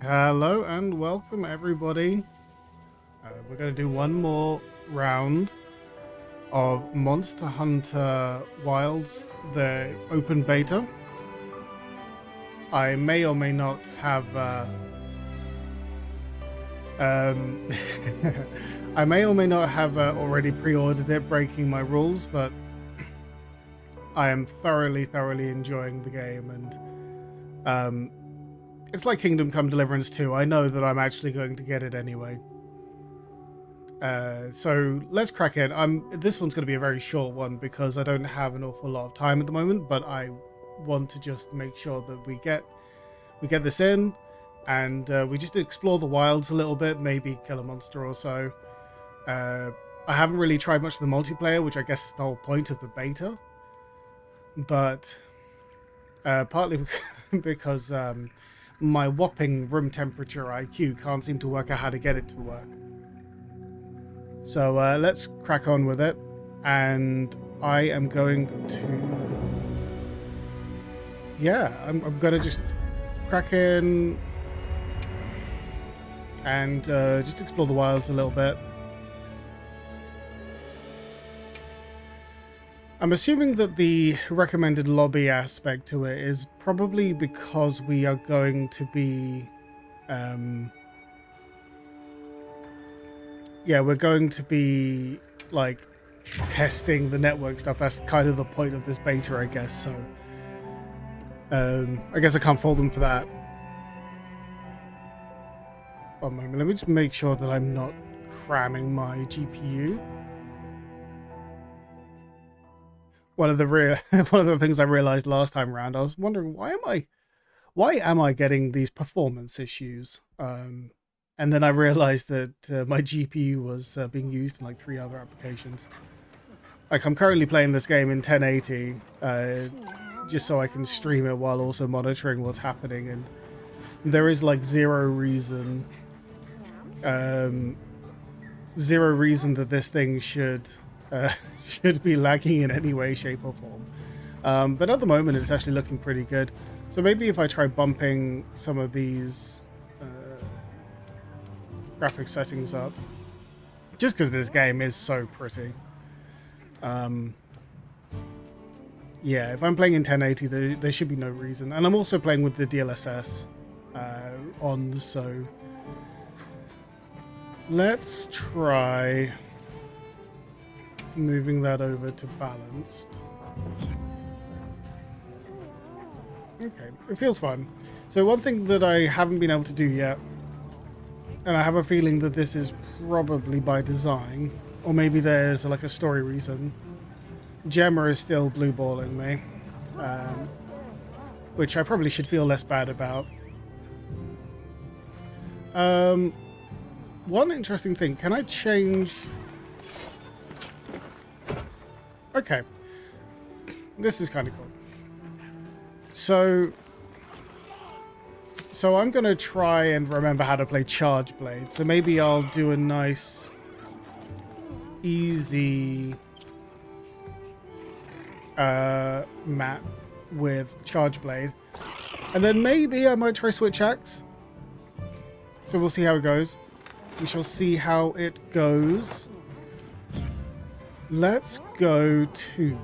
Hello and welcome everybody. We're going to do one more round of Monster Hunter Wilds, the open beta. I may or may not have I may or may not have already pre-ordered it, breaking my rules, but I am thoroughly enjoying the game, and it's like Kingdom Come Deliverance 2. I know that I'm actually going to get it anyway. So let's crack in. This one's going to be a very short one because I don't have an awful lot of time at the moment, but I want to just make sure that we get this in, and we just explore the wilds a little bit, maybe kill a monster or so. I haven't really tried much of the multiplayer, which I guess is the whole point of the beta, but partly because my whopping room temperature IQ can't seem to work out how to get it to work. So let's crack on with it, and I am going to... Yeah, I'm going to just crack in and just explore the wilds a little bit. I'm assuming that the recommended lobby aspect to it is probably because we are going to be... yeah, we're going to be, like, testing the network stuff. That's kind of the point of this beta, I guess, so... I guess I can't fault them for that. One moment, let me just make sure that I'm not cramming my GPU. One of the things I realized last time around, I was wondering why am I getting these performance issues? And then I realized that my GPU was being used in like 3 other applications. Like, I'm currently playing this game in 1080, just so I can stream it while also monitoring what's happening, and there is like zero reason that this thing should be lagging in any way, shape or form. But at the moment it's actually looking pretty good. So maybe if I try bumping some of these graphic settings up, just because this game is so pretty. Yeah, if I'm playing in 1080, there should be no reason. And I'm also playing with the DLSS on, so let's try moving that over to balanced. Okay, it feels fine. So one thing that I haven't been able to do yet, and I have a feeling that this is probably by design, or maybe there's like a story reason, Gemma is still blue balling me, which I probably should feel less bad about. One interesting thing, can I change... Okay, this is kind of cool. So I'm going to try and remember how to play Charge Blade. So maybe I'll do a nice, easy map with Charge Blade. And then maybe I might try Switch Axe. So we'll see how it goes. We shall see how it goes. Let's go to...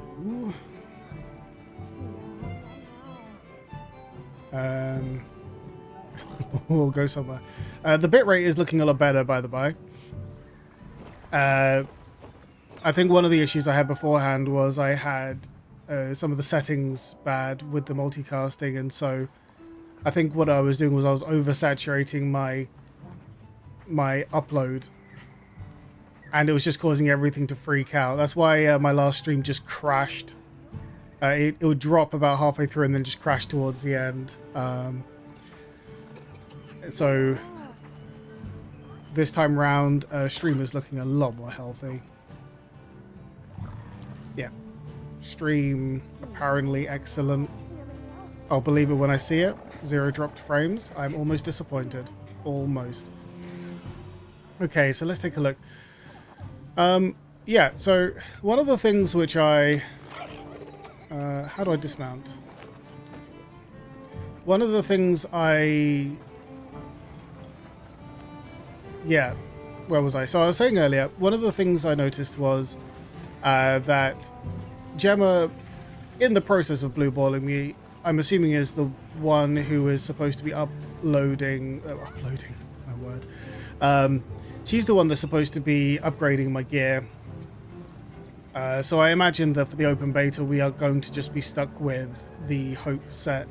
we'll go somewhere. The bitrate is looking a lot better, by the by. I think one of the issues I had beforehand was I had some of the settings bad with the multicasting, and so I think what I was doing was I was oversaturating my upload, and it was just causing everything to freak out. That's why my last stream just crashed. It would drop about halfway through and then just crash towards the end. So this time round, stream is looking a lot more healthy. Yeah, stream apparently excellent. I'll believe it when I see it. 0 dropped frames. I'm almost disappointed. Almost. Okay, so let's take a look. Yeah, so one of the things which I... how do I dismount? One of the things I yeah, where was I? So I was saying earlier, one of the things I noticed was that Gemma, in the process of blueballing me, I'm assuming is the one who is supposed to be uploading, my word. She's the one that's supposed to be upgrading my gear. So I imagine that for the open beta, we are going to just be stuck with the Hope set,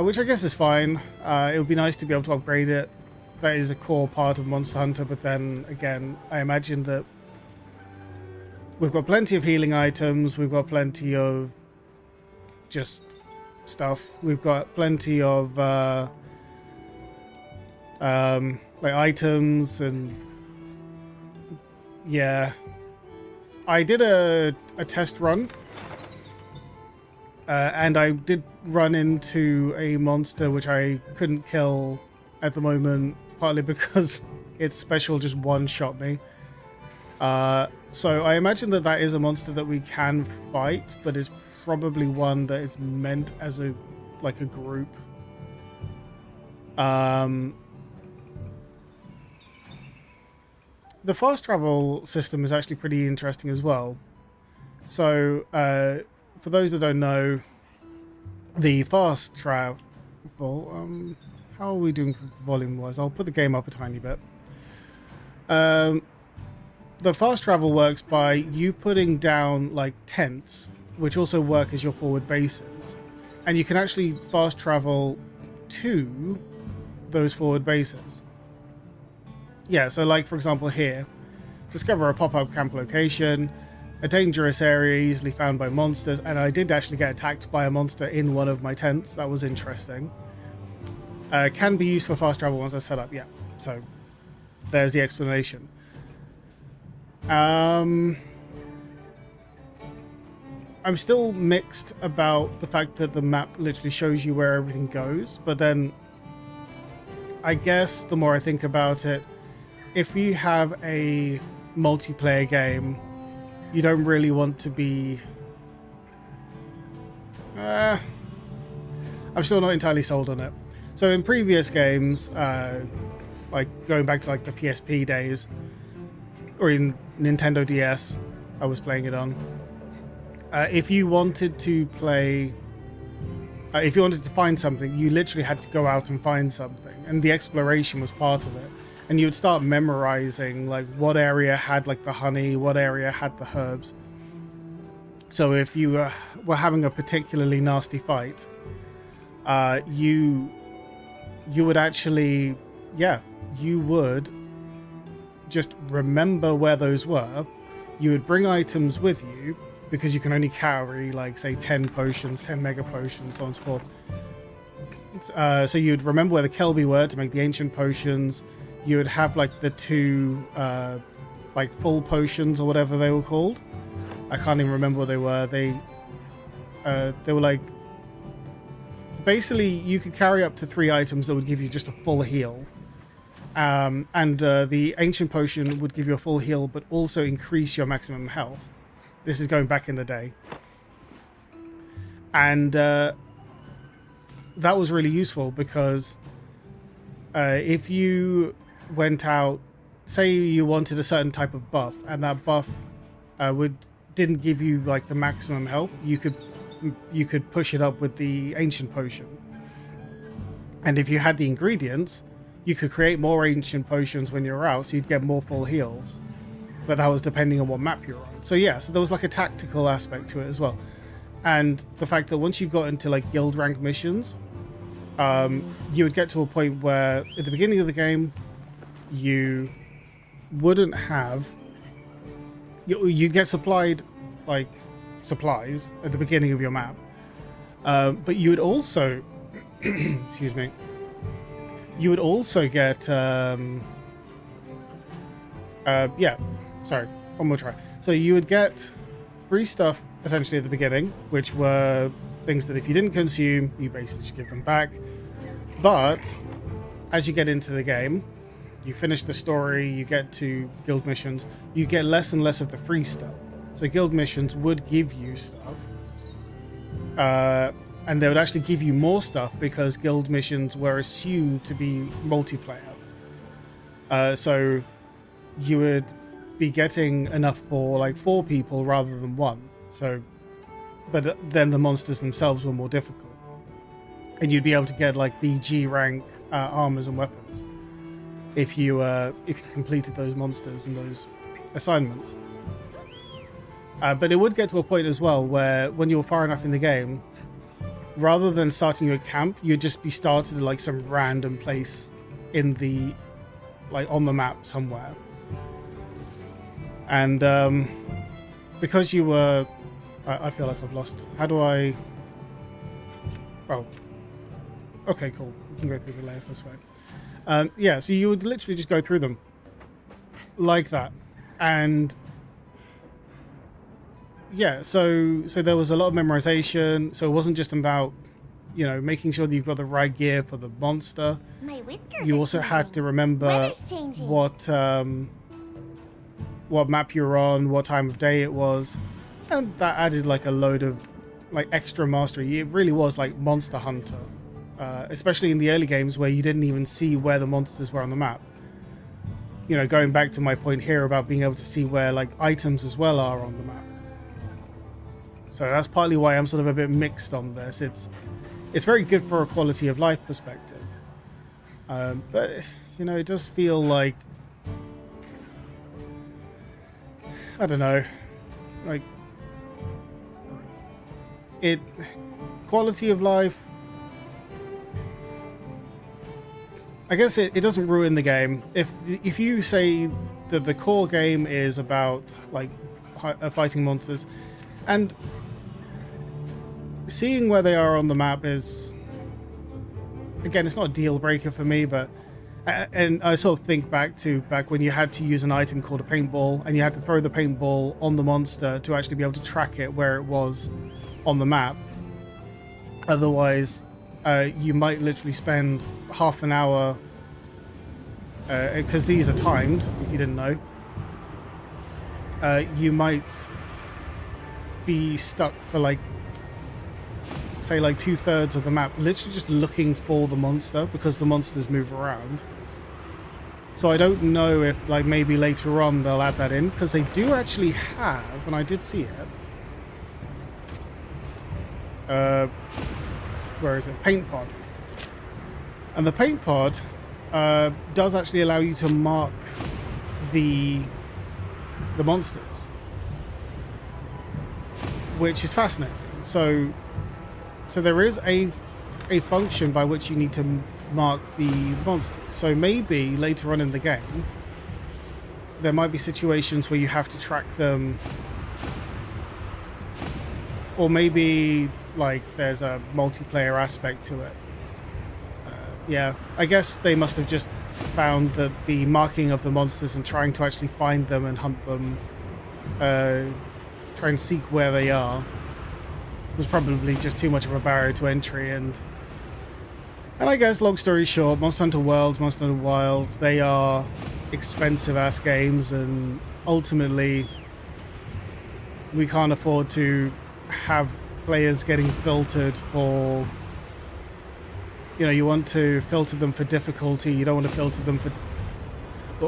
which I guess is fine. It would be nice to be able to upgrade it. That is a core part of Monster Hunter, but then again, I imagine that we've got plenty of healing items, we've got plenty of just stuff, we've got plenty of like items, and yeah. I did a test run, and I did run into a monster which I couldn't kill at the moment, partly because its special just one-shot me. So I imagine that that is a monster that we can fight, but it's probably one that is meant as a group. The fast travel system is actually pretty interesting as well. So for those that don't know, the fast travel, how are we doing volume wise? I'll put the game up a tiny bit. The fast travel works by you putting down like tents, which also work as your forward bases, and you can actually fast travel to those forward bases. Yeah, so like for example here, discover a pop-up camp location, a dangerous area easily found by monsters, and I did actually get attacked by a monster in one of my tents. That was interesting. Can be used for fast travel once I set up. Yeah, so there's the explanation. I'm still mixed about the fact that the map literally shows you where everything goes, but then I guess the more I think about it, if you have a multiplayer game, you don't really want to be... I'm still not entirely sold on it. So in previous games, like going back to like the PSP days, or in Nintendo DS, I was playing it on. If you wanted to play... if you wanted to find something, you literally had to go out and find something, and the exploration was part of it. And you would start memorizing like what area had like the honey, what area had the herbs. So if you were having a particularly nasty fight, you would actually, you would just remember where those were. You would bring items with you because you can only carry like say 10 potions, 10 mega potions, so on and so forth. So you'd remember where the Kelby were to make the ancient potions. You would have like the two like full potions or whatever they were called. I can't even remember what they were. They were like, basically you could carry up to 3 items that would give you just a full heal. And the ancient potion would give you a full heal but also increase your maximum health. This is going back in the day. And that was really useful because if you went out, say you wanted a certain type of buff, and that buff didn't give you like the maximum health, you could push it up with the ancient potion. And if you had the ingredients, you could create more ancient potions when you're out, so you'd get more full heals. But that was depending on what map you're on. So yeah, so there was like a tactical aspect to it as well. And the fact that once you got into like guild rank missions, you would get to a point where at the beginning of the game, you wouldn't have... You'd get supplied like supplies at the beginning of your map. But you would also... excuse me. You would also get... sorry, one more try. So you would get free stuff essentially at the beginning, which were things that if you didn't consume, you basically just give them back. But as you get into the game, you finish the story, you get to guild missions, you get less and less of the free stuff. So guild missions would give you stuff. And they would actually give you more stuff because guild missions were assumed to be multiplayer. So you would be getting enough for like 4 people rather than 1. So, but then the monsters themselves were more difficult, and you'd be able to get like the G rank armors and weapons if you completed those monsters and those assignments. But it would get to a point as well where when you were far enough in the game, rather than starting your camp, you'd just be started at like some random place in the like on the map somewhere. And because you were, I feel like I've lost. How do I? Oh, okay, cool. We can go through the layers this way. Yeah, so you would literally just go through them like that, and yeah, so there was a lot of memorization. So it wasn't just about, you know, making sure that you've got the right gear for the monster. My whiskers You also had to remember what map you were on, what time of day it was, and that added like a load of like extra mastery. It really was like Monster Hunter, especially in the early games where you didn't even see where the monsters were on the map. You know, going back to my point here about being able to see where like items as well are on the map. So that's partly why I'm sort of a bit mixed on this. It's very good for a quality of life perspective, but you know, it does feel like, I don't know, like it quality of life. I guess it doesn't ruin the game if you say that the core game is about like fighting monsters, and seeing where they are on the map is, again, it's not a deal breaker for me, but and I sort of think back when you had to use an item called a paintball, and you had to throw the paintball on the monster to actually be able to track it where it was on the map. Otherwise, you might literally spend half an hour, because these are timed, if you didn't know. You might be stuck for like, say like 2/3 of the map literally just looking for the monster, because the monsters move around. So I don't know if like maybe later on they'll add that in, because they do actually have, and I did see it, where is it? Paint pod. And the paint pod does actually allow you to mark the monsters, which is fascinating. So there is a function by which you need to mark the monsters. So maybe later on in the game, there might be situations where you have to track them, or maybe like there's a multiplayer aspect to it. Yeah, I guess they must have just found that the marking of the monsters and trying to actually find them and hunt them, try and seek where they are, was probably just too much of a barrier to entry. And I guess, long story short, Monster Hunter Worlds, Monster Hunter Wilds, they are expensive ass games, and ultimately we can't afford to have players getting filtered for, you know, you want to filter them for difficulty, you don't want to filter them for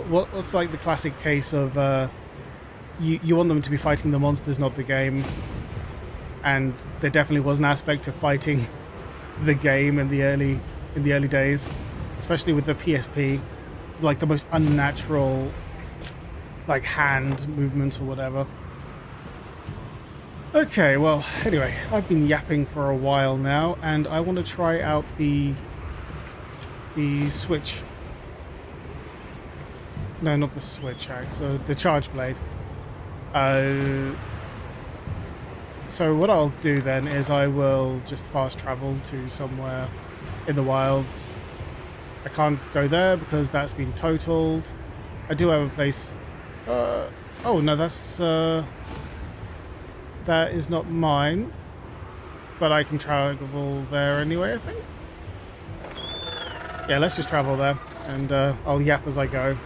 what's like the classic case of you want them to be fighting the monsters, not the game. And there definitely was an aspect of fighting the game in the early days, especially with the PSP, like the most unnatural like hand movements or whatever. Okay, well, anyway, I've been yapping for a while now, and I want to try out the switch. No, not the switch, so the charge blade. So what I'll do then is I will just fast travel to somewhere in the wilds. I can't go there because that's been totaled. I do have a place. Oh no, that is not mine. But I can travel there anyway, I think. Yeah, let's just travel there, and I'll yap as I go.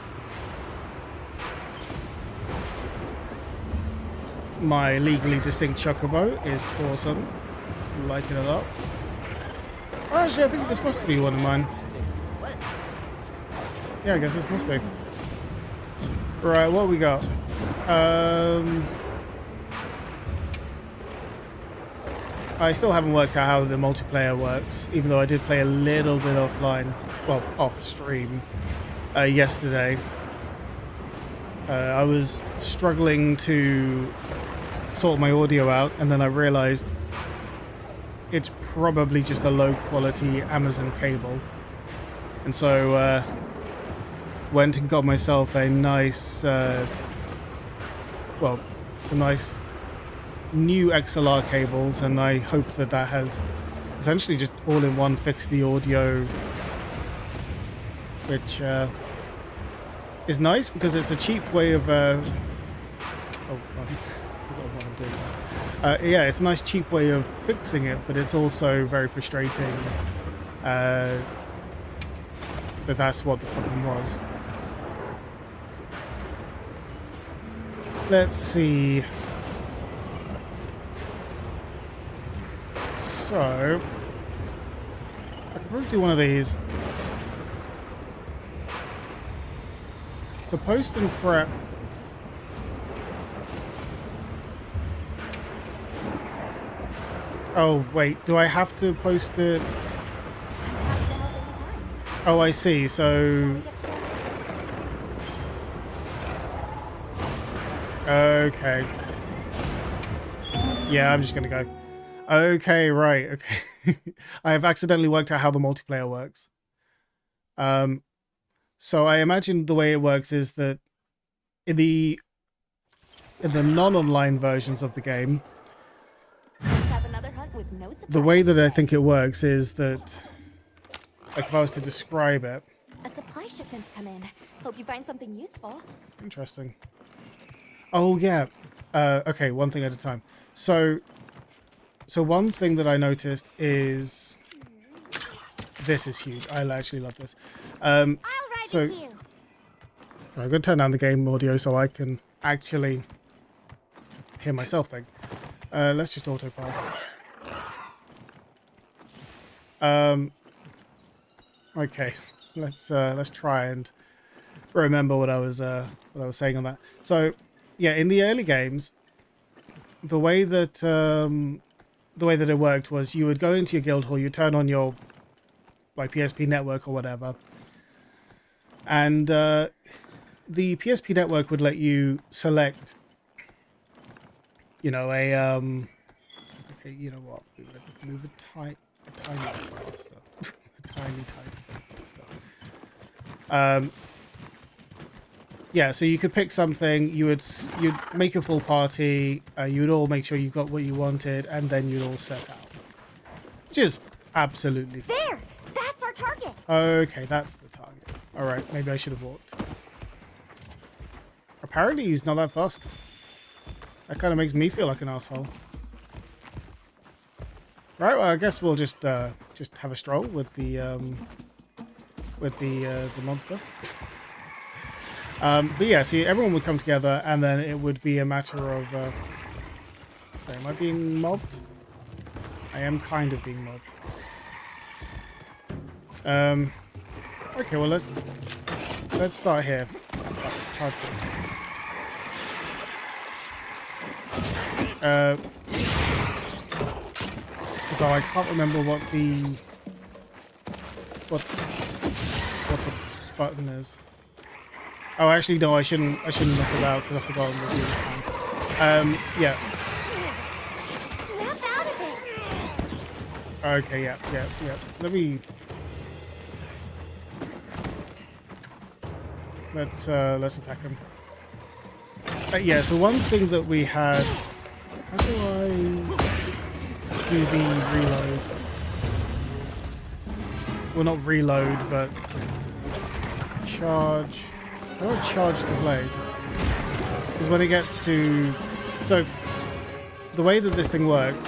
My legally distinct chocobo is awesome. Liking it a lot. Oh, actually, I think this must be one of mine. Yeah, I guess this must be. Right, what we got? I still haven't worked out how the multiplayer works, even though I did play a little bit offline, well, off stream, yesterday. I was struggling to sort my audio out, and then I realized it's probably just a low quality Amazon cable. And so went and got myself a nice, some nice new XLR cables, and I hope that that has essentially just all-in-one fixed the audio, which is nice because it's a cheap way of yeah, it's a nice cheap way of fixing it, but it's also very frustrating that that's what the problem was. Let's see. So I could probably do one of these. So post and prep. Oh wait, do I have to post it? Oh, I see. So okay. Yeah, I'm just gonna go. Okay, right. Okay, I have accidentally worked out how the multiplayer works. So I imagine the way it works is that in the non-online versions of the game, the way that I think it works is that, like, if I was to describe it. A supply shipment's come in. Hope you find something useful. Interesting. Oh yeah. Okay, one thing at a time. So one thing that I noticed is this is huge. I actually love this. So I'm gonna turn down the game audio so I can actually hear myself think. Let's just autopilot. Okay, let's try and remember what I was saying on that. So yeah, in the early games, the way that it worked was you would go into your guild hall, you turn on your like PSP network or whatever, and the PSP network would let you select, you know, a okay, you know what, move a tiny faster, tiny faster. Yeah, so you could pick something, you'd make a full party, you would all make sure you got what you wanted, and then you'd all set out. Which is absolutely fine. There! That's our target! Okay, that's the target. Alright, maybe I should have walked. Apparently he's not that fast. That kind of makes me feel like an asshole. Right, well I guess we'll just have a stroll with the monster. But yeah, see, everyone would come together, and then it would be a matter of... Sorry, am I being mobbed? I am kind of being mobbed. Okay, well, let's start here. Charge although I can't remember what the button is. Oh, actually, no, I shouldn't mess about because I've forgotten what the other yeah. Snap out of it! Okay, yeah. Let me... Let's attack him. Yeah, so one thing that we had... How do I do the reload? Well, not reload, but... Charge... How do I charge the blade? Because when it gets to... So, the way that this thing works...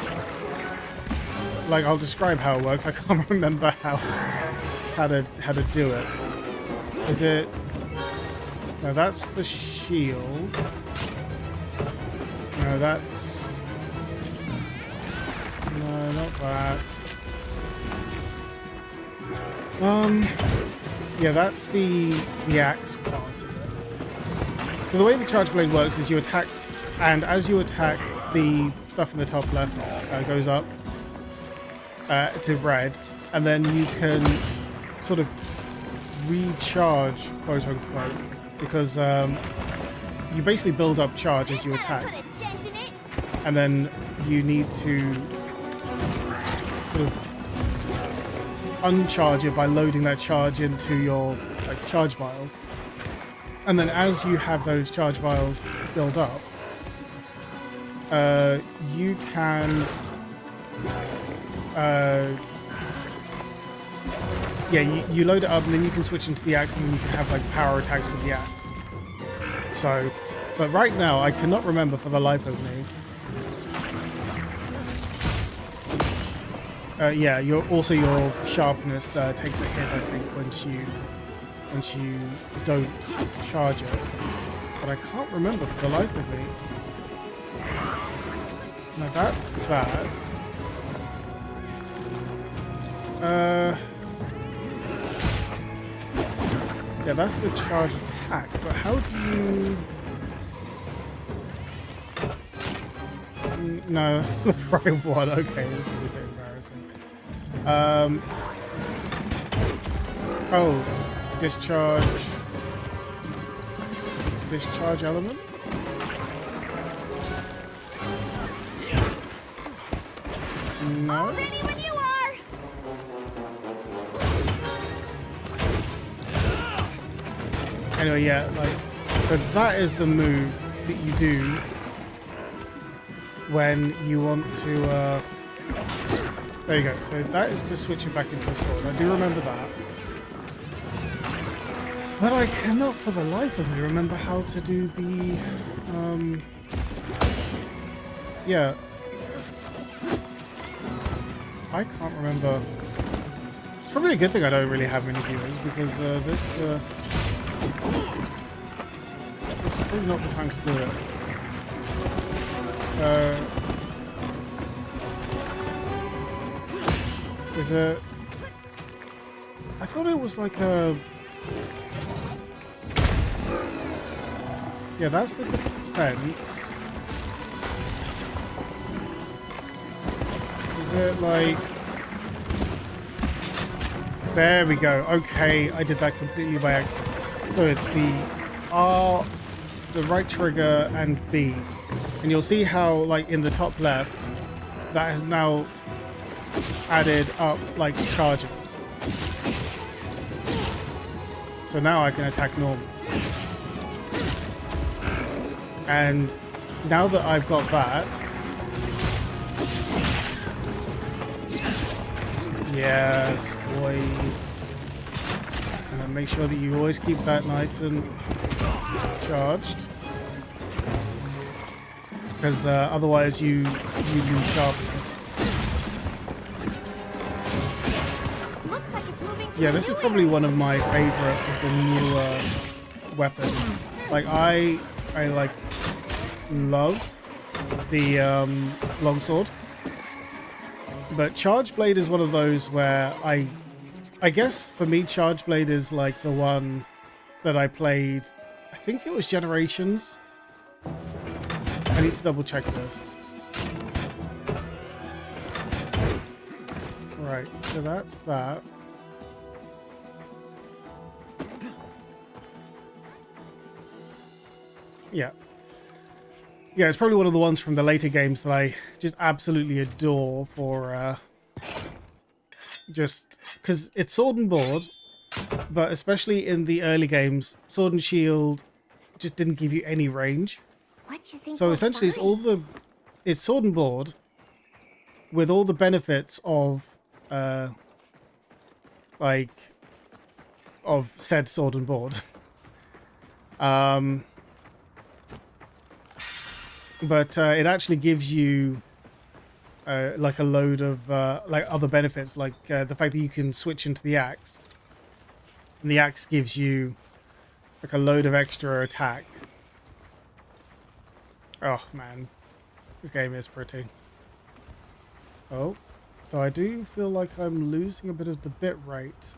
Like, I'll describe how it works. I can't remember how to do it. Is it... No, that's the shield. No, that's... No, not that. Yeah, that's the axe part of it. So the way the charge blade works is you attack, and as you attack, the stuff in the top left goes up to red, and then you can sort of recharge, quote unquote, because you basically build up charge as you attack, and then you need to sort of uncharge it by loading that charge into your charge vials, and then as you have those charge vials build up, you can you load it up, and then you can switch into the axe, and then you can have like power attacks with the axe. So, but right now I cannot remember for the life of me. Yeah, your sharpness takes a hit, I think, once you don't charge it. But I can't remember for the life of me. Now that's that. Yeah, that's the charge attack. But how do you? No, that's not the right one. Okay, this is a bit embarrassing. Oh, discharge element. No. All ready when you are. Anyway, yeah, like, so that is the move that you do when you want to, there you go. So that is to switch it back into a sword. I do remember that. But I cannot for the life of me remember how to do the, yeah. I can't remember. It's probably a good thing I don't really have many viewers, because this is probably not the time to do it. Is it? I thought it was like a. Yeah, that's the defense. Is it like... There we go. Okay, I did that completely by accident. So it's the R, the right trigger, and B. And you'll see how, like, in the top left, that has now added up, like, charges. So now I can attack normal. And now that I've got that... Yes, boy. And then make sure that you always keep that nice and charged. Because otherwise you lose sharpness. Looks like it's moving to Yeah, this is probably one of my favorite of the newer weapons. Like I like love the longsword. But Charge Blade is one of those where I guess for me Charge Blade is like the one that I played, I think it was Generations. I need to double check this. Right, so that's that. Yeah. Yeah, it's probably one of the ones from the later games that I just absolutely adore for, just because it's sword and board, but especially in the early games, sword and shield just didn't give you any range. What you think? So essentially, it's sword and board with all the benefits of, of said sword and board. But it actually gives you like a load of like other benefits, like the fact that you can switch into the axe, and the axe gives you like a load of extra attack. Oh man, this game is pretty. Oh, so I do feel like I'm losing a bit of the bit rate.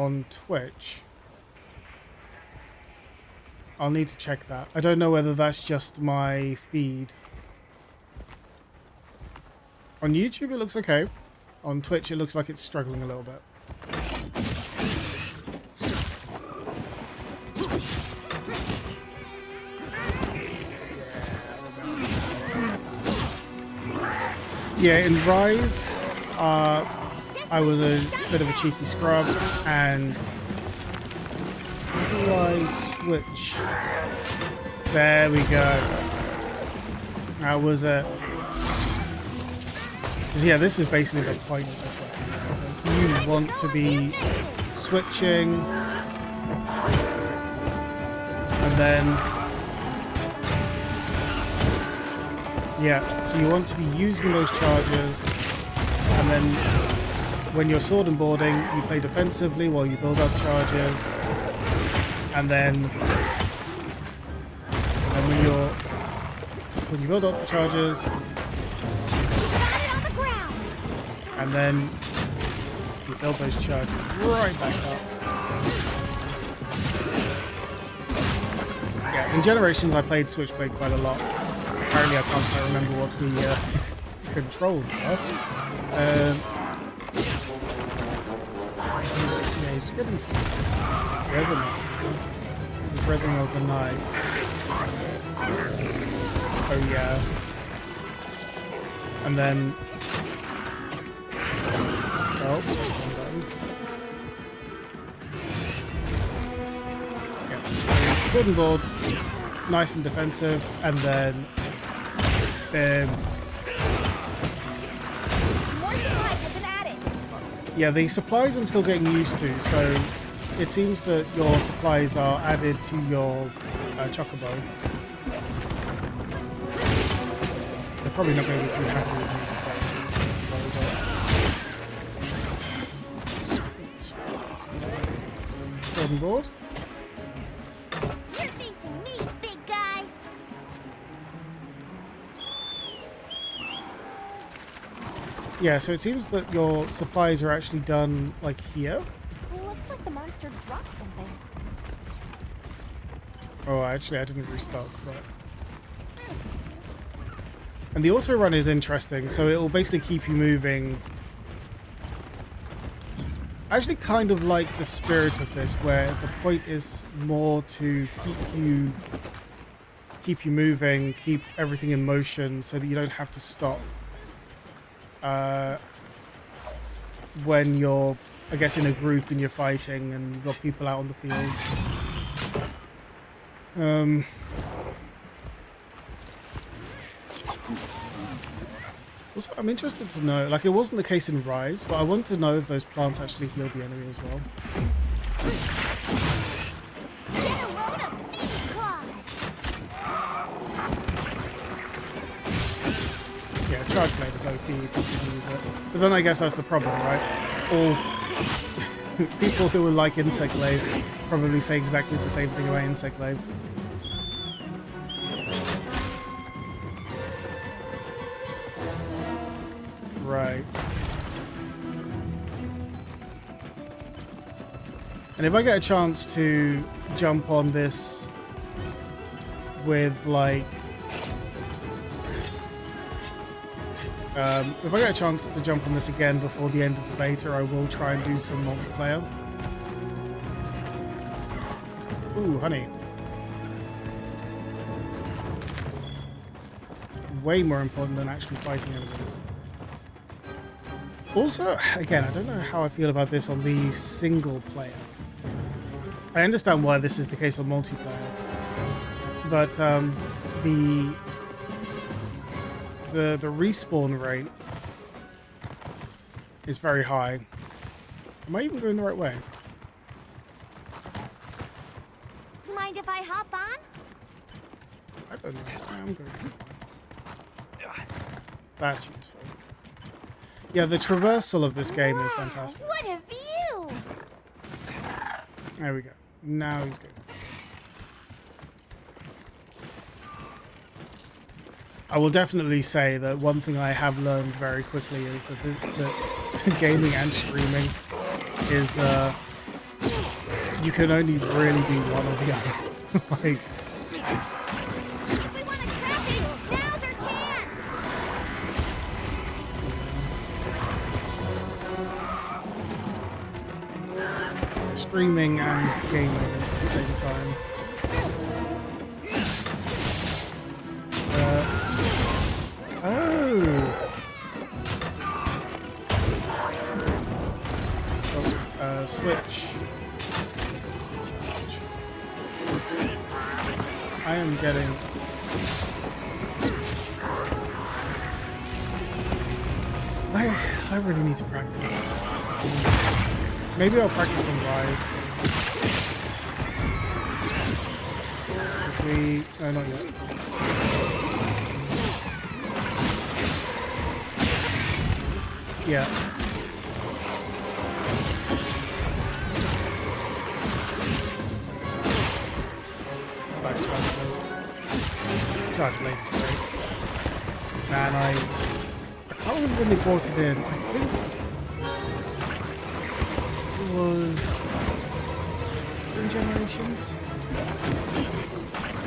on Twitch. I'll need to check that. I don't know whether that's just my feed. On YouTube it looks okay. On Twitch it looks like it's struggling a little bit. Yeah, in Rise, I was a bit of a cheeky scrub, and how do I switch? There we go. That was it. Because yeah, this is basically the point of this weapon. You want to be switching, and then yeah, so you want to be using those charges, and then when you're sword and boarding, you play defensively while you build up charges, and then when you build up the charges, and then you build those charges right back up. Yeah, in Generations I played Switchblade quite a lot. Apparently I can't quite remember what the controls are. Yeah, he's getting some rhythm. The rhythm of the night. Oh yeah. And then yeah. Sword and board, nice and defensive, and then yeah, the supplies I'm still getting used to, so it seems that your supplies are added to your chocobo. They're probably not going to be too happy with me. Sword and board. You're facing me, big guy. Yeah, so it seems that your supplies are actually done like here. Looks like the monster dropped something. Oh, actually, I didn't restock, but. And the auto run is interesting, so it will basically keep you moving. I actually kind of like the spirit of this, where the point is more to keep you moving, keep everything in motion, so that you don't have to stop when you're, I guess, in a group and you're fighting and you've got people out on the field. Also, I'm interested to know, like, it wasn't the case in Rise, but I want to know if those plants actually heal the enemy as well. Get a load of these claws. Yeah, Charge Blade is OP if you can use it. But then I guess that's the problem, right? All people who would like Insect Glaive probably say exactly the same thing about Insect Glaive. Right. And if I get a chance to jump on this with, like, if I get a chance to jump on this again before the end of the beta, I will try and do some multiplayer. Ooh, honey. Way more important than actually fighting enemies. Also, again, I don't know how I feel about this on the single player. I understand why this is the case on multiplayer, but the respawn rate is very high. Am I even going the right way? Mind if I hop on? I don't know. I'm going. That's useful. Yeah, the traversal of this game is fantastic. What a view! There we go. Now he's good. I will definitely say that one thing I have learned very quickly is that gaming and streaming is you can only really do one or the other. Like, We want to trap it! Now's our chance! streaming and gaming at the same time. Switch. I am getting... I really need to practice. Maybe I'll practice on Rise. If we... No, not yet. Yeah. Charge blade is great. Man, I can't remember when they brought it in. I think it was 3 generations?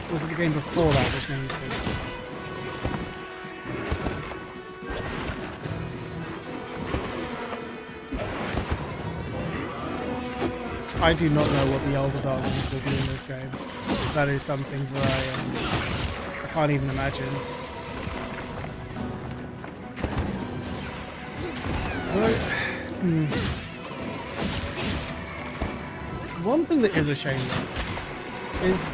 Or was it the game before that, which name is it? I do not know what the Elder Darkness will be in this game. That is something that I can't even imagine. One thing that is a shame though is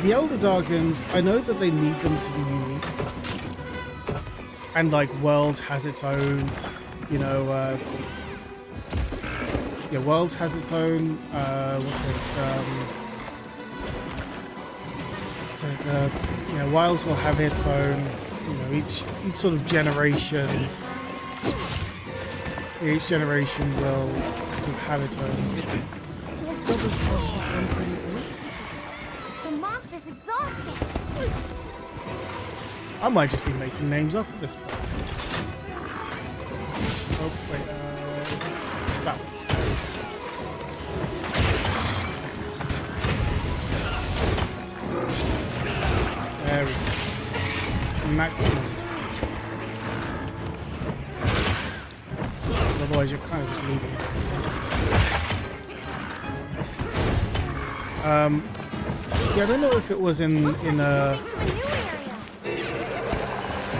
the Elder Darkins. I know that they need them to be unique, and like Worlds has its own, you know. Yeah, Worlds has its own, what's it, you know, Wilds will have its own, you know, each sort of generation, each generation will sort of have its own. The monster's exhausted! I might just be making names up at this point. Oh, wait, it's that one. There we go. Maximum. Otherwise you're kind of just leaving. Yeah, I don't know if it was in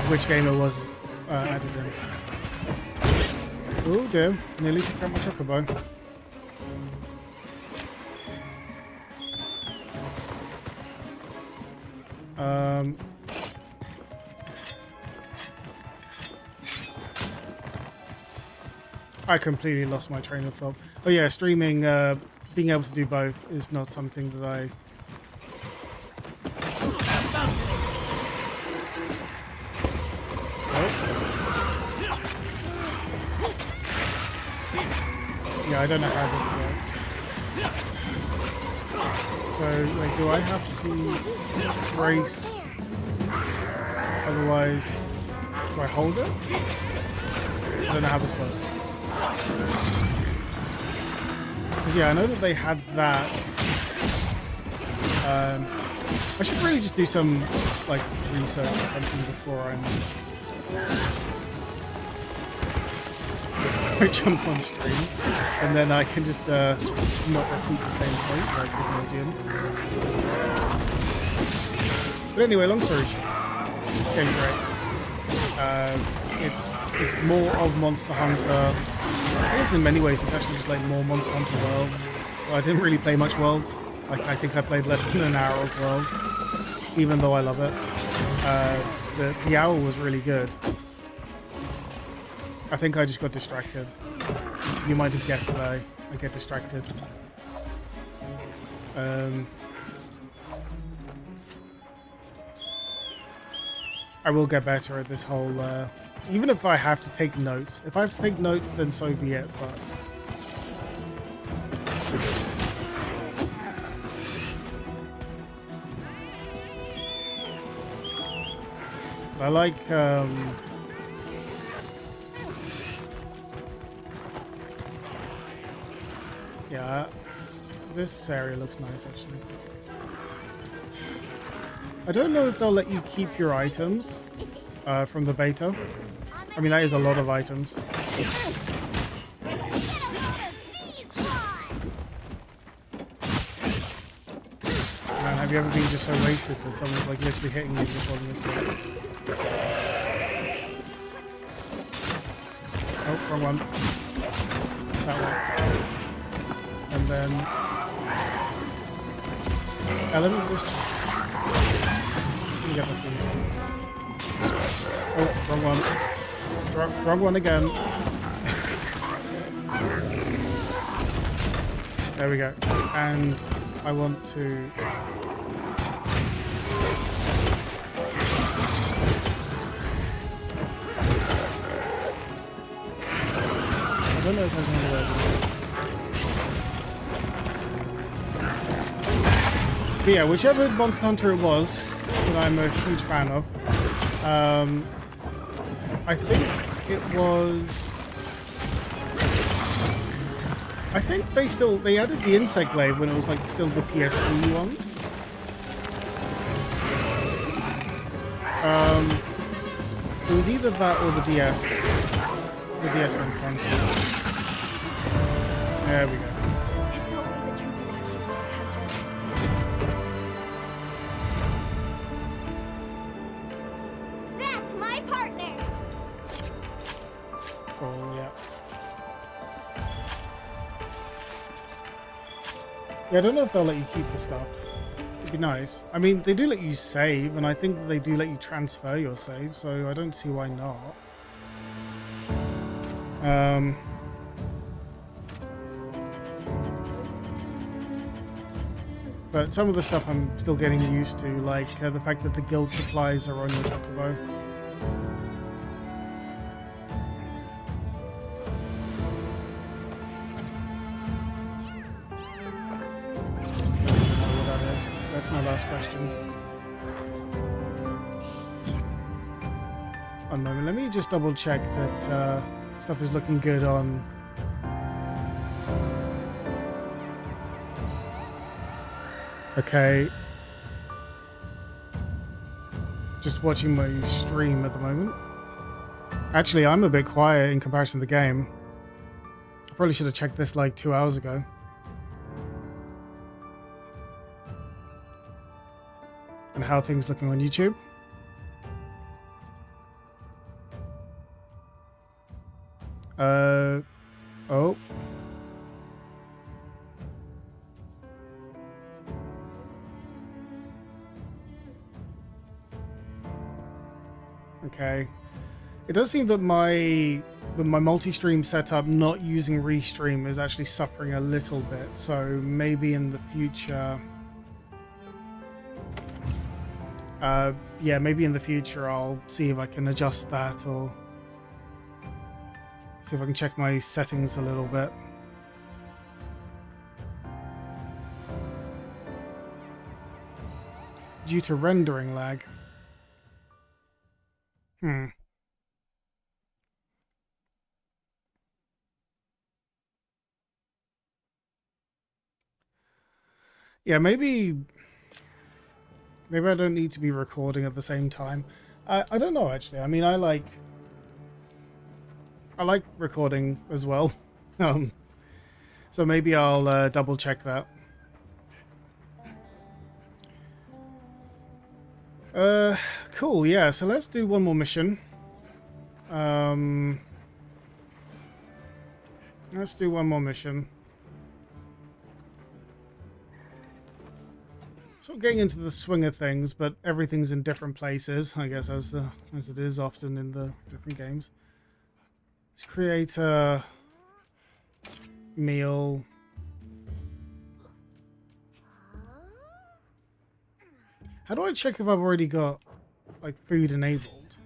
which game it was added in. Oh dear, nearly took out my chocobo. I completely lost my train of thought. Oh yeah, streaming, being able to do both is not something that I... Yeah, I don't know how this works. So, like, do I have to brace? Otherwise, do I hold it? I don't know how this works. Because yeah, I know that they had that. I should really just do some like research or something before I jump on stream, and then I can just not repeat the same point like with Museum. But anyway, long story short, it's going great. It's more of Monster Hunter. I guess in many ways it's actually just like more Monster Hunter Worlds. Well, I didn't really play much Worlds. Like I think I played less than an hour of Worlds, even though I love it. The owl was really good. I think I just got distracted. You might have guessed that I get distracted. I will get better at this whole, even if I have to take notes. If I have to take notes, then so be it, but... I like, Yeah, this area looks nice actually. I don't know if they'll let you keep your items from the beta. I mean, that is a lot of items. Man, have you ever been just so wasted that someone's like literally hitting you before this thing? Oh, wrong one. That way. And then... let me just... Let me get this in. Oh, wrong one. Wrong one again. There we go. And I want to... I don't know if there's another way to do it. But yeah, whichever Monster Hunter it was, that I'm a huge fan of, I think it was... I think they added the insect glaive when it was like still the PSP ones. It was either that or the DS. The DS Monster Hunter. There we go. It's always a treat to watch you work, Hunter. That's my partner. Oh yeah. Yeah, I don't know if they'll let you keep the stuff. It'd be nice. I mean, they do let you save, and I think that they do let you transfer your save, so I don't see why not. But some of the stuff I'm still getting used to, like the fact that the guild supplies are on your chocobo. Let's not ask questions. One moment, let me just double check that stuff is looking good on... Okay. Just watching my stream at the moment. Actually, I'm a bit quiet in comparison to the game. I probably should have checked this like 2 hours ago. And how are things looking on YouTube? Oh. Okay. It does seem that my multi-stream setup not using Restream is actually suffering a little bit, so maybe in the future... yeah, maybe in the future I'll see if I can adjust that or see if I can check my settings a little bit. Due to rendering lag. Yeah, maybe I don't need to be recording at the same time. I don't know actually. I mean, I like recording as well. So maybe I'll double check that. Cool. Yeah. So let's do one more mission. Let's do one more mission. Sort of getting into the swing of things, but everything's in different places, I guess, as it is often in the different games. Let's create a meal. How do I check if I've already got like food enabled?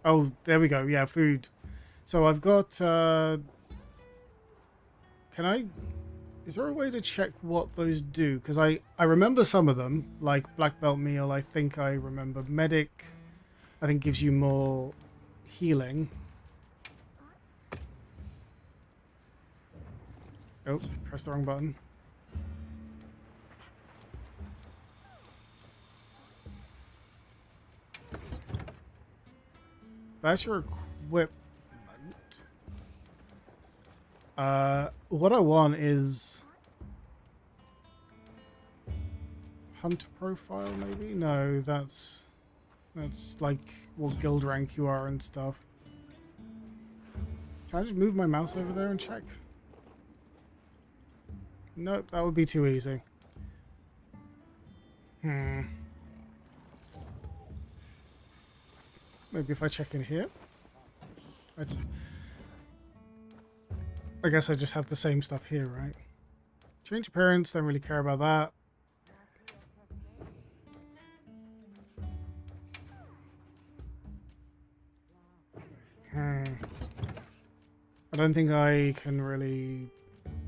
Oh, there we go. Yeah, food. So I've got, can I, Is there a way to check what those do? Because I remember some of them, like black belt meal. I think I remember medic. I think gives you more healing. Oh, press the wrong button. That's your equipment. What I want is hunter profile, maybe? No, that's like what guild rank you are and stuff. Can I just move my mouse over there and check? Nope, that would be too easy. Maybe if I check in here? I guess I just have the same stuff here, right? Change appearance, don't really care about that. I don't think I can really...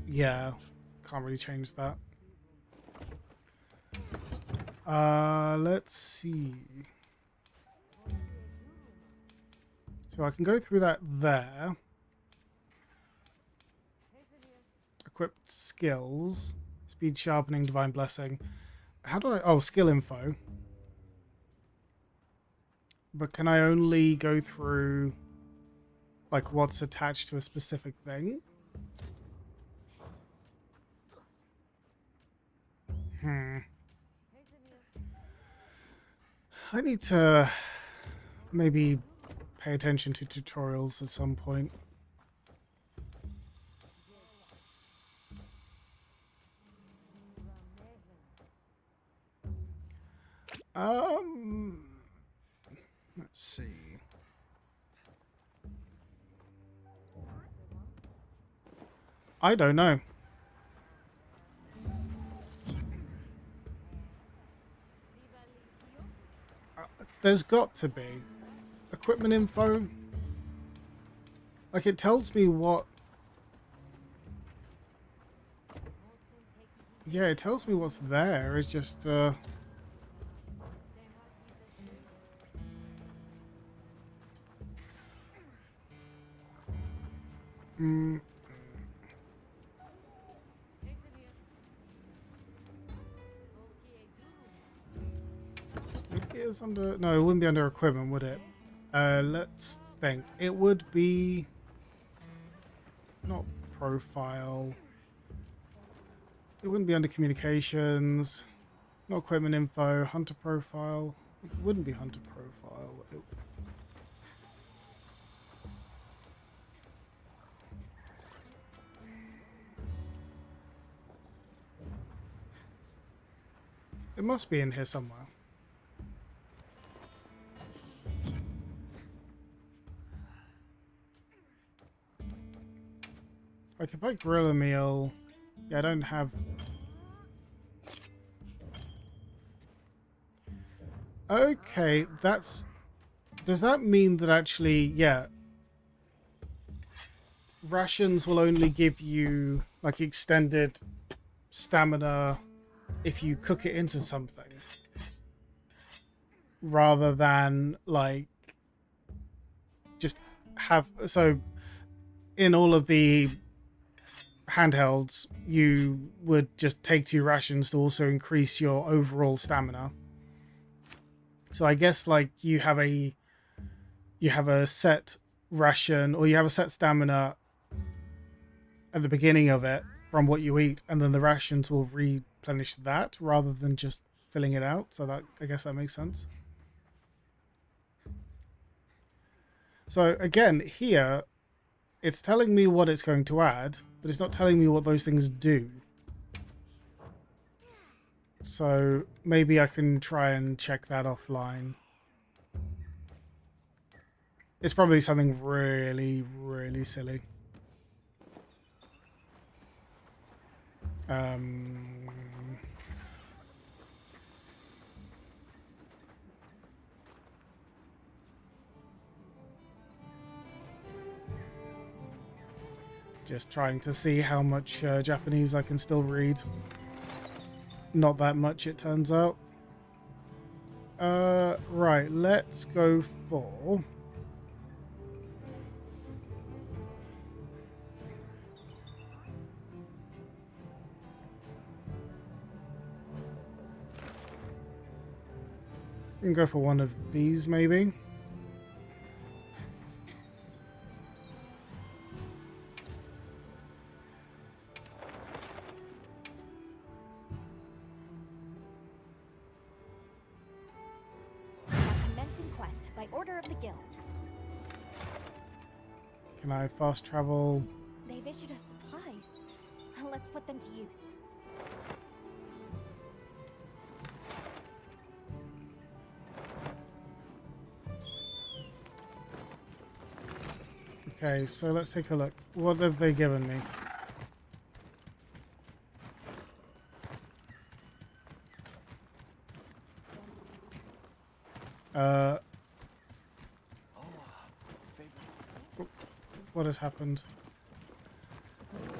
Yeah, can't really change that. Let's see. So I can go through that there. Equipped skills. Speed sharpening, divine blessing. How do I... Oh, skill info. But can I only go through like what's attached to a specific thing? I need to maybe pay attention to tutorials at some point. Let's see. I don't know. There's got to be. Equipment info. Like, it tells me what... Yeah, it tells me what's there. It's just, It is under... No, it wouldn't be under equipment, would it? Let's think. It would be... Not profile. It wouldn't be under communications. Not equipment info. Hunter profile. It wouldn't be hunter profile. It must be in here somewhere. Like if I grill a meal, yeah, I don't have... Okay, that's... Does that mean that actually, yeah, rations will only give you like extended stamina if you cook it into something, rather than like just have... So in all of the handhelds, you would just take 2 rations to also increase your overall stamina. So I guess like you have a set ration, or you have a set stamina at the beginning of it from what you eat, and then the rations will replenish that rather than just filling it out. So that, I guess that makes sense. So again, here it's telling me what it's going to add, but it's not telling me what those things do. So maybe I can try and check that offline. It's probably something really, really silly. Just trying to see how much Japanese I can still read. Not that much, it turns out. Right, let's go for... We can go for one of these, maybe. Commencing quest by order of the guild. Can I fast travel? They've issued us supplies. Let's put them to use. Okay, so let's take a look. What have they given me? What has happened?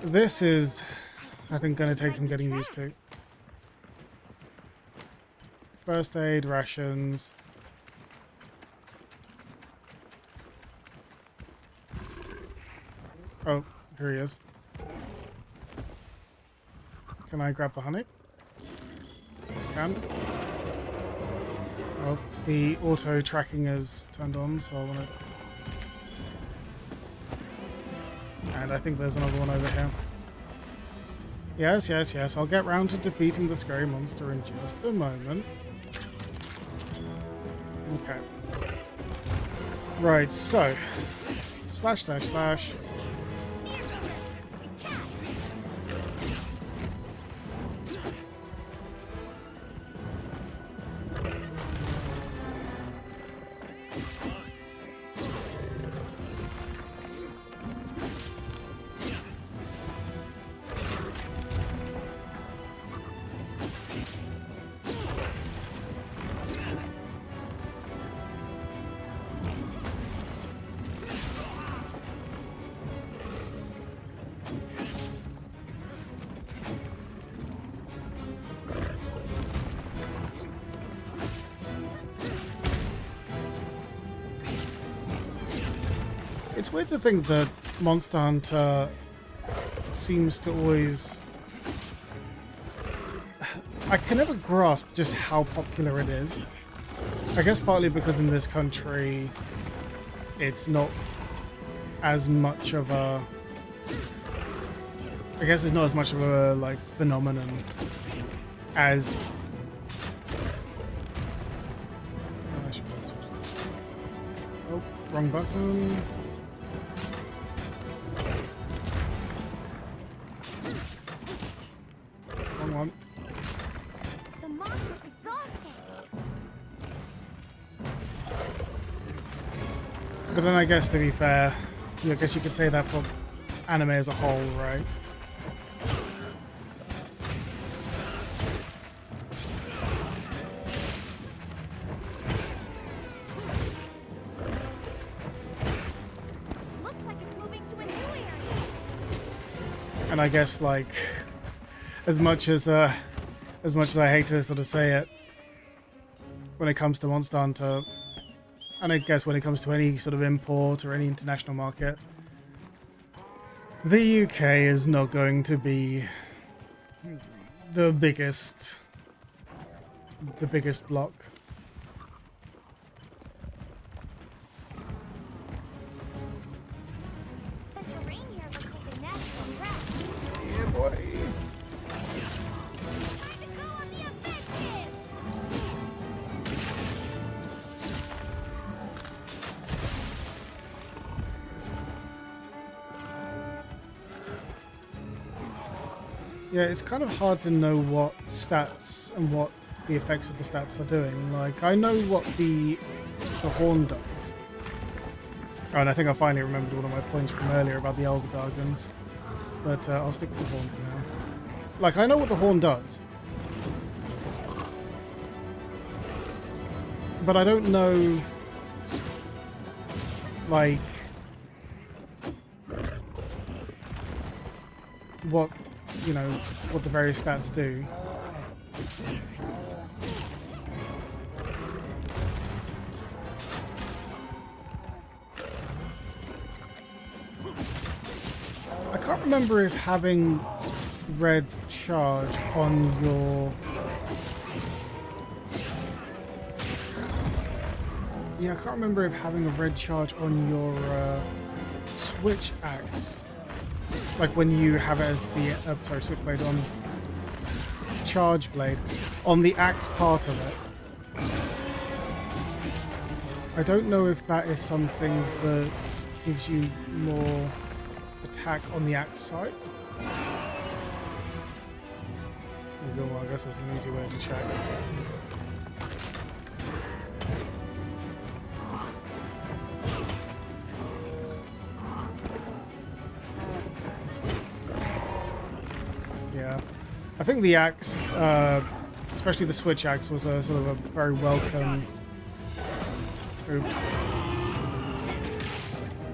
This is, I think, going to take some getting used to. First aid, rations. Oh, here he is. Can I grab the honey? Can. Oh, the auto tracking is turned on, so I want to... And I think there's another one over here. Yes, yes, yes. I'll get round to defeating the scary monster in just a moment. Okay. Right, so... Slash, slash, slash. It's weird to think that Monster Hunter seems to always... I can never grasp just how popular it is. I guess partly because in this country it's not as much of a... I guess it's not as much of a, like, phenomenon as... Oh, wrong button. One. The monster's exhausted. But then I guess, to be fair, I guess you could say that for anime as a whole, right? Looks like it's moving to a new area. And I guess, like, as much as I hate to sort of say it, when it comes to Monster Hunter, and I guess when it comes to any sort of import or any international market, the UK is not going to be the biggest block. The terrain here looks like a natural trap. Yeah, boy. Time to go on the offensive. Yeah, it's kind of hard to know what stats and what the effects of the stats are doing. Like, I know what the horn does. Oh, and I think I finally remembered one of my points from earlier about the Elder Dragons. But I'll stick to the horn for now. Like, I know what the horn does. But I don't know... Like... what, you know, what the various stats do. I can't remember if having red charge on your... Yeah, I can't remember if having a red charge on your switch axe, like when you have it as the sorry, switch blade on charge blade on the axe part of it. I don't know if that is something that gives you more attack on the axe side. Well, I guess that's an easy way to check. Yeah, I think the axe, especially the switch axe, was a sort of a very welcome. Oops.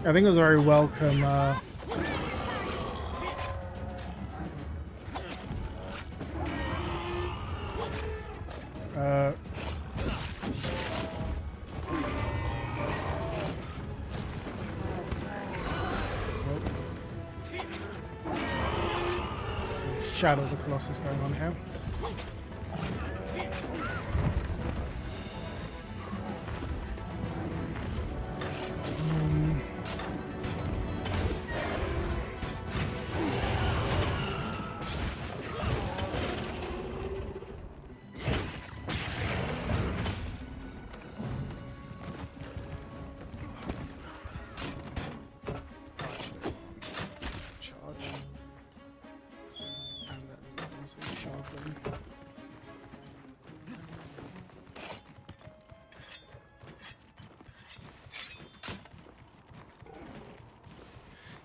I think it was a very welcome. Shadow of the Colossus going on here.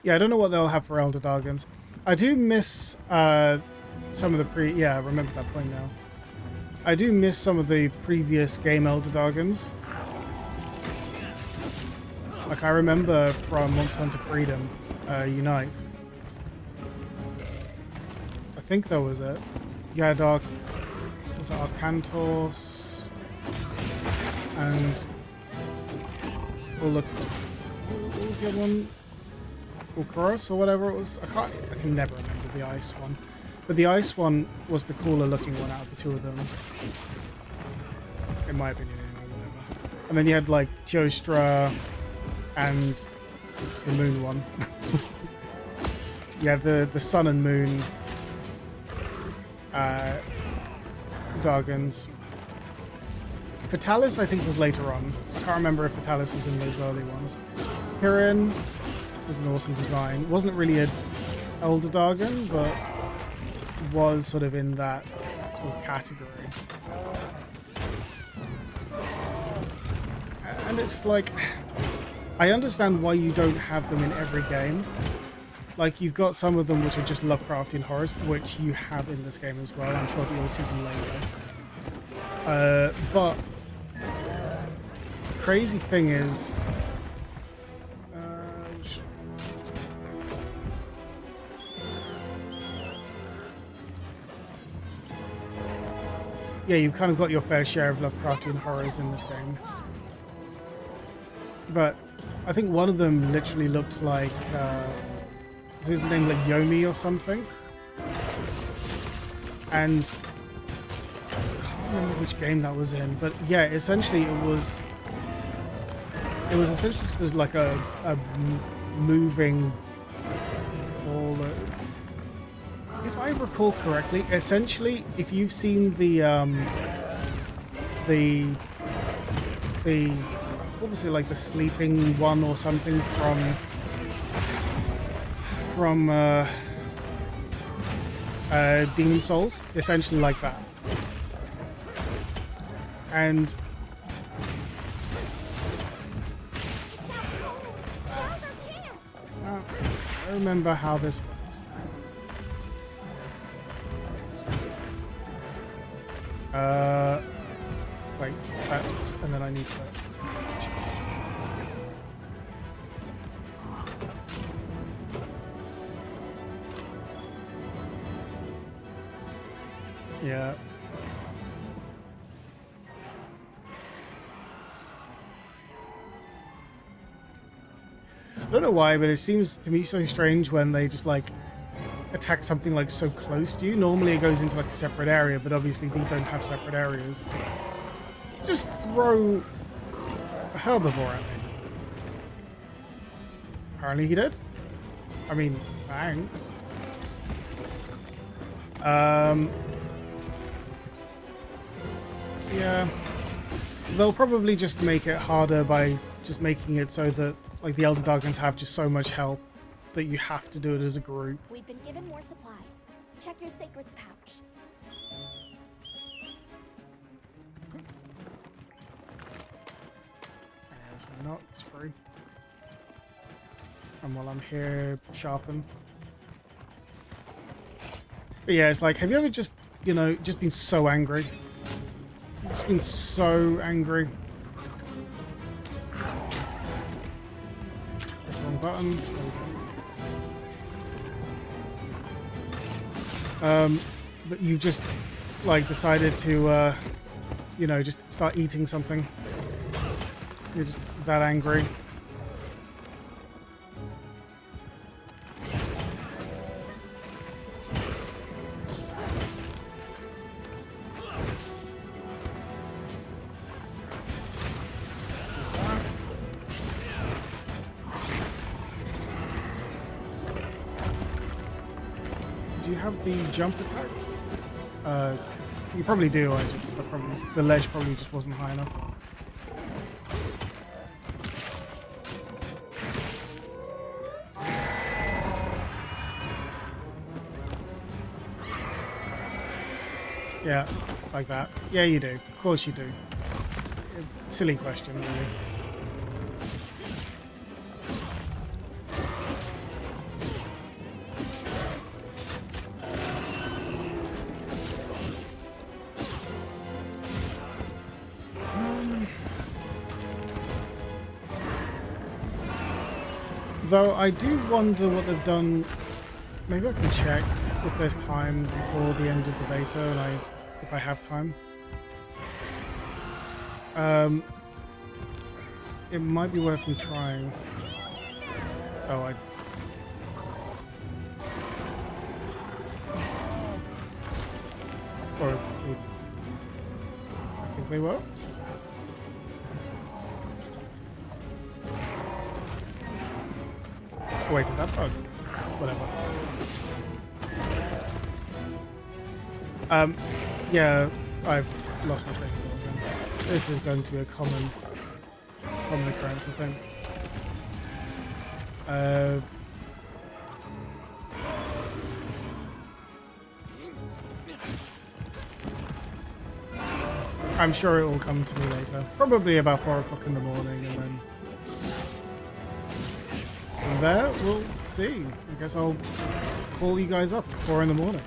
Yeah, I don't know what they'll have for Elder Dragons. I do miss some of the yeah, I remember that point now. I do miss some of the previous game Elder Dragons. Like I remember from Monster Hunter Freedom Unite. I think that was it. Yeah, was it Arcantos? And what was the other one? Ulcaros or whatever it was. I can never remember the ice one. But the ice one was the cooler looking one out of the two of them. In my opinion, anyway, whatever. And then you had like Teostra and the moon one. Yeah, the sun and moon Dargans. Fatalis I think was later on. I can't remember if Fatalis was in those early ones. Kirin was an awesome design. Wasn't really an Elder Dragon, but was sort of in that sort of category. And it's like, I understand why you don't have them in every game. Like, you've got some of them which are just Lovecraftian horrors, which you have in this game as well. I'm sure that you'll see them later. But the crazy thing is, yeah, you've kind of got your fair share of Lovecraftian horrors in this game. But I think one of them literally looked like, is his name like Yomi or something? And I can't remember which game that was in, but yeah, essentially it was essentially just like a moving ball. If I recall correctly, essentially, if you've seen the what was it, like the sleeping one or something from Demon Souls, essentially like that. And I remember how this works. Wait, that's, and then I need to... Yeah. I don't know why, but it seems to me so strange when they just like attack something like so close to you. Normally it goes into like a separate area, but obviously these don't have separate areas. Just throw a herbivore at me. Apparently he did. I mean, thanks. Yeah. They'll probably just make it harder by just making it so that like the Elder Dragons have just so much health that you have to do it as a group. We've been given more supplies. Check your sacred's pouch. Yes, why not? It's free. And while I'm here, sharpen. But yeah, it's like, have you ever just, you know, just been so angry? Just been so angry. Press the wrong button. But you've just like decided to, you know, just start eating something. You're just that angry. Do you have the jump attacks? You probably do. The ledge probably just wasn't high enough. Yeah, like that. Yeah, you do. Of course you do. Silly question, really. Though I do wonder what they've done. Maybe I can check if there's time before the end of the beta, and if I have time. It might be worth me trying. Oh, or I think they will. Oh, wait, did that bug? Whatever. Yeah, I've lost my train of thought again. This is going to be a common occurrence, I think. I'm sure it will come to me later. Probably about 4 o'clock in the morning, and then from there, we'll see. I guess I'll call you guys up at 4 in the morning.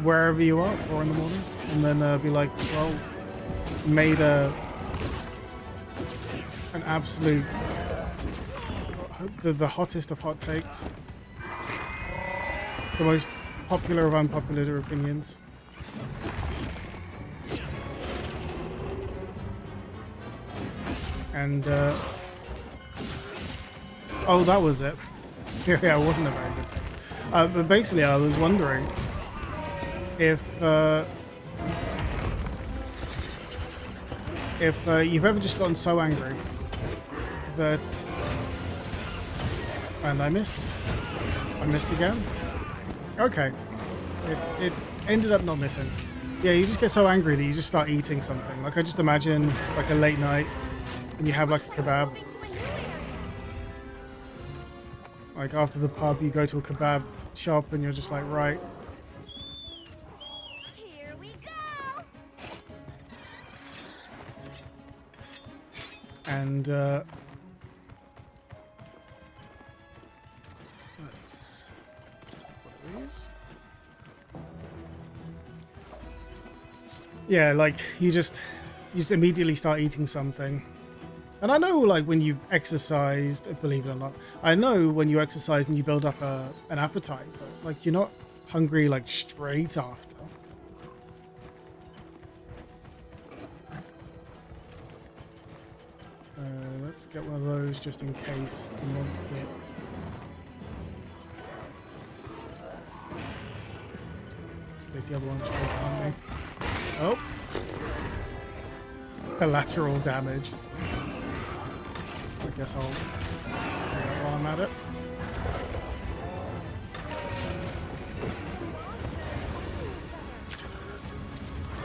Wherever you are, 4 in the morning. And then be like, well, made an absolute, the hottest of hot takes. The most popular of unpopular opinions. And, oh, that was it. Yeah, it wasn't a very good take. But basically, I was wondering if you've ever just gotten so angry that... And I missed again? Okay. It ended up not missing. Yeah, you just get so angry that you just start eating something. Like, I just imagine, like, a late night, and you have, like, a kebab. Like, after the pub, you go to a kebab shop, and you're just like, right. Here we go. And, let's put these. Yeah, like, you just immediately start eating something. And I know, like, when you've exercised, believe it or not, I know when you exercise and you build up an appetite, but, like, you're not hungry, like, straight after. Let's get one of those just in case the monster. In case the other one tries to hunt me. Oh! Collateral damage. I guess I'll do that while I'm at it.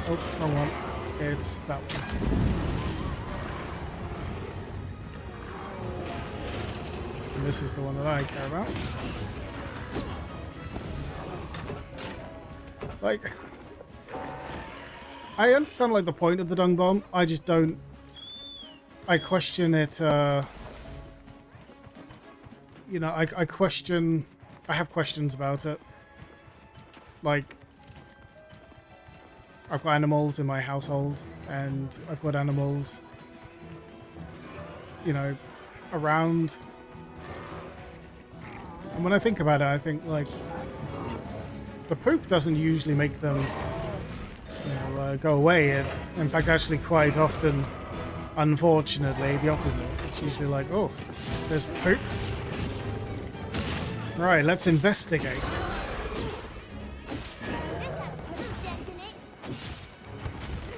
Oh, wrong one. It's that one. And this is the one that I care about. Like, I understand like the point of the dung bomb. I just don't. I question it. You know, I question. I have questions about it. Like, I've got animals in my household, and I've got animals, you know, around. And when I think about it, I think like the poop doesn't usually make them, you know, go away. It, in fact, actually, quite often, unfortunately, the opposite. It's usually like, oh, there's poop. Right, let's investigate.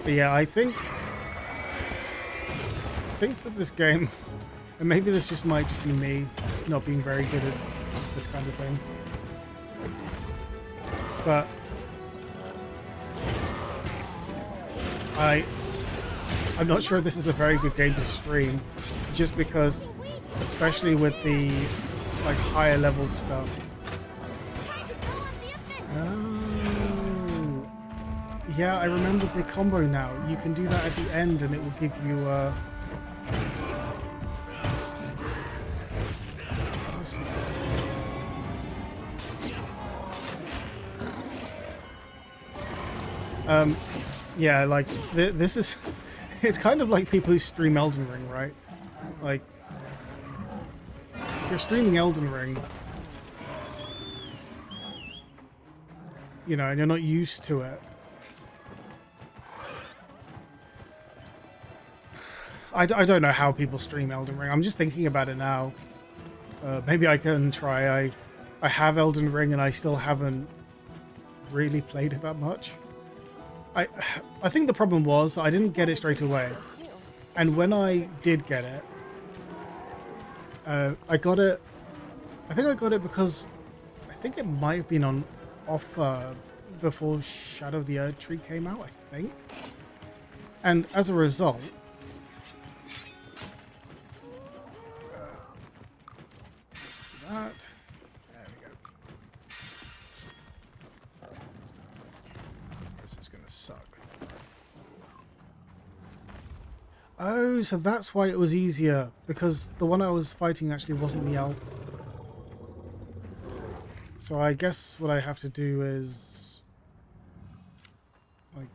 But yeah, I think that this game, and maybe this just might just be me not being very good at this kind of thing, but I'm not sure this is a very good game to stream, just because, especially with the like higher leveled stuff. Yeah, I remember the combo now. You can do that at the end and it will give you yeah, like this is it's kind of like people who stream Elden Ring, right? Like if you're streaming Elden Ring, you know, and you're not used to it, I don't know how people stream Elden Ring. I'm just thinking about it now. Maybe I can try. I have Elden Ring and I still haven't really played it that much. I think the problem was that I didn't get it straight away. And when I did get it, I got it... I think I got it because... I think it might have been on offer before Shadow of the Erd Tree came out, I think. And as a result... let's do that. There we go. This is going to suck. Oh, so that's why it was easier, because the one I was fighting actually wasn't the elf. So I guess what I have to do is like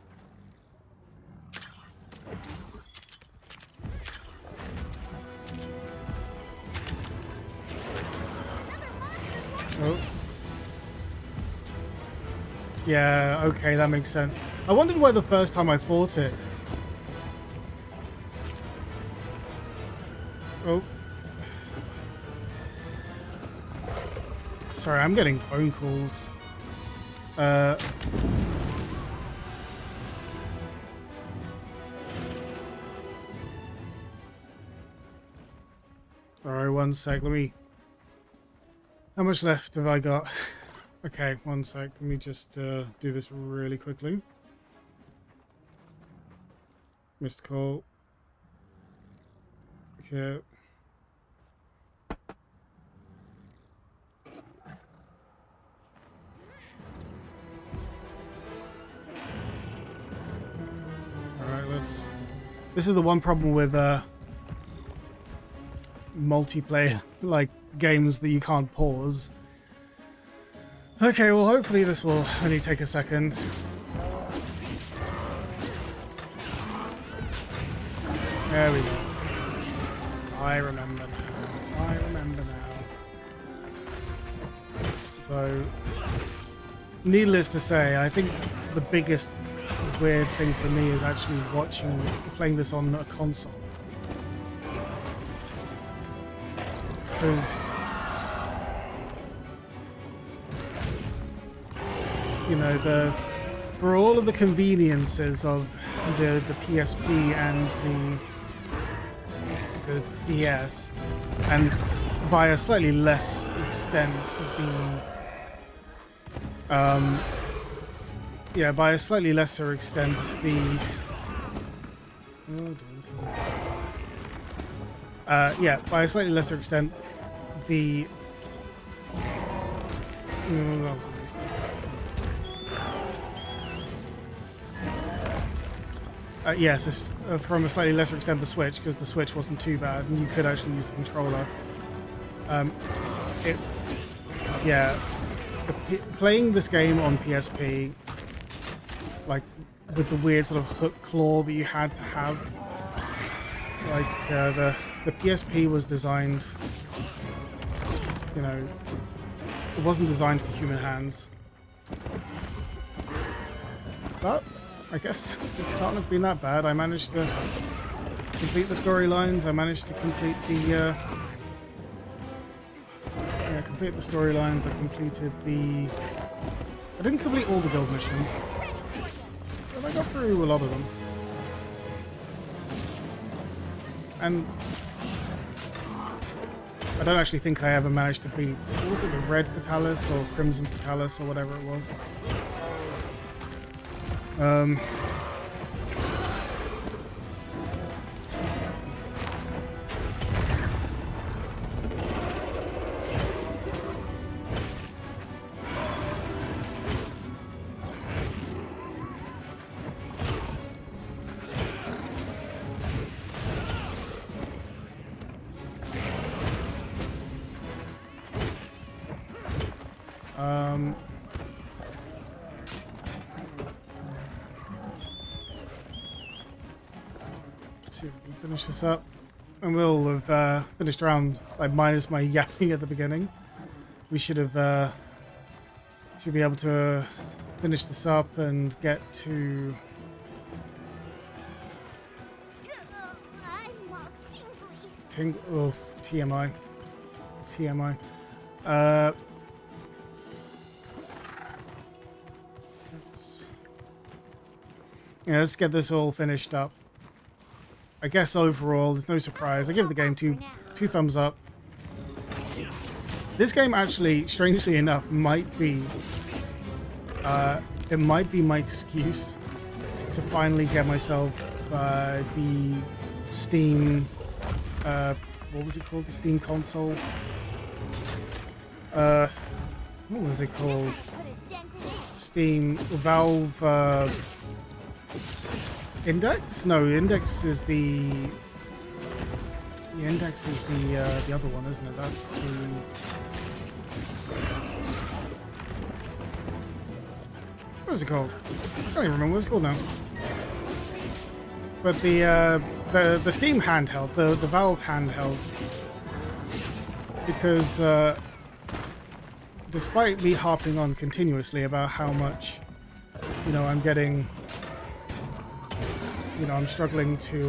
oh. Yeah, okay, that makes sense. I wondered why the first time I fought it. Oh. Sorry, I'm getting phone calls. Alright, one sec, let me... How much left have I got? Okay, one sec, let me just do this really quickly. Missed call. Okay. Alright, let's... This is the one problem with multiplayer, like, games that you can't pause. Okay, well, hopefully this will only take a second. There we go. I remember now. I remember now. So, needless to say, I think the biggest weird thing for me is actually playing this on a console. because you know, for all of the conveniences of the PSP and the DS, and by a slightly less extent by a slightly lesser extent by a slightly lesser extent the that was a waste. Yes, from a slightly lesser extent the Switch, because the Switch wasn't too bad and you could actually use the controller. Playing this game on PSP, like with the weird sort of hook claw that you had to have, like the PSP was designed, you know, it wasn't designed for human hands. But I guess it can't have been that bad. I managed to complete the storylines. I managed to complete the storylines. I completed the. I didn't complete all the guild missions, but I got through a lot of them. And I don't actually think I ever managed to beat. What was it, the Red Fatalis or Crimson Fatalis or whatever it was? See if we can finish this up, and we'll have finished around, like, minus my yapping at the beginning. We should have should be able to finish this up and get to. I'm all tingly. TMI. Let's get this all finished up. I guess overall, there's no surprise. I give the game two thumbs up. This game actually, strangely enough, might be my excuse to finally get myself the Steam. What was it called? The Steam console. What was it called? Steam Valve. Index? No, Index is the Index is the other one, isn't it? That's the. What is it called? I can't even remember what it's called now. But the Steam handheld, the Valve handheld, because despite me harping on continuously about how much, you know, I'm getting. You know, I'm struggling to,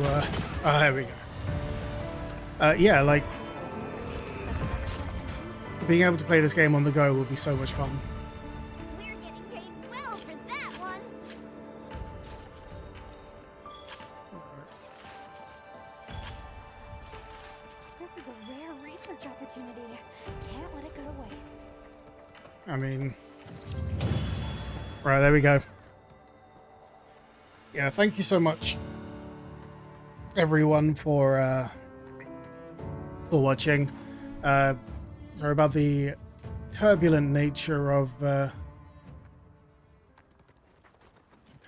there we go. Yeah, like, being able to play this game on the go will be so much fun. We're getting paid well for that one. This is a rare research opportunity. Can't let it go to waste. I mean, right, there we go. Yeah, thank you so much, everyone, for watching. Sorry about the turbulent nature of. Can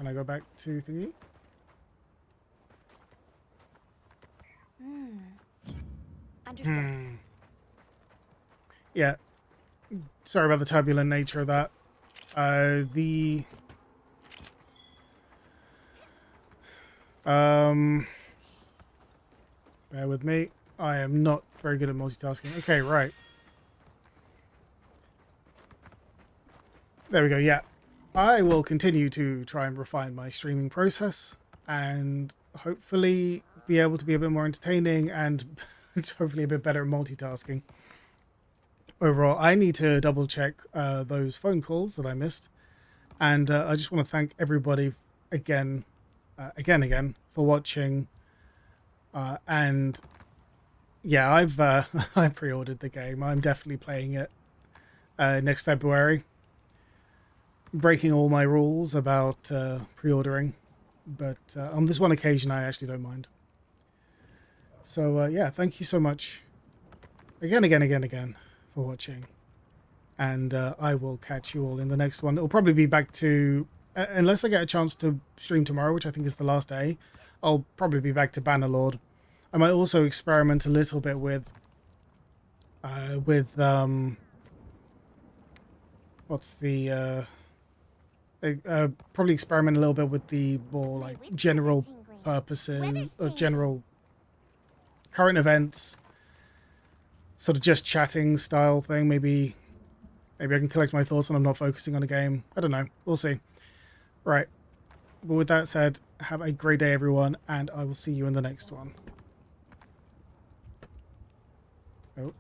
I go back to thingy? Understood. Yeah. Sorry about the turbulent nature of that. Bear with me. I am not very good at multitasking. Okay, right. There we go, yeah. I will continue to try and refine my streaming process and hopefully be able to be a bit more entertaining and hopefully a bit better at multitasking. overall, I need to double check those phone calls that I missed. And I just want to thank everybody again, again for watching. And yeah, I've I pre-ordered the game. I'm definitely playing it next February. Breaking all my rules about pre-ordering, but on this one occasion, I actually don't mind. So yeah, thank you so much again for watching. And I will catch you all in the next one. It'll probably be back to, unless I get a chance to stream tomorrow, which I think is the last day, I'll probably be back to Bannerlord. I might also experiment a little bit with what's the probably experiment a little bit with the more like general purposes or general current events, sort of just chatting style thing. Maybe I can collect my thoughts when I'm not focusing on a game. I don't know. We'll see. Right. But with that said, have a great day, everyone, and I will see you in the next one. Oh.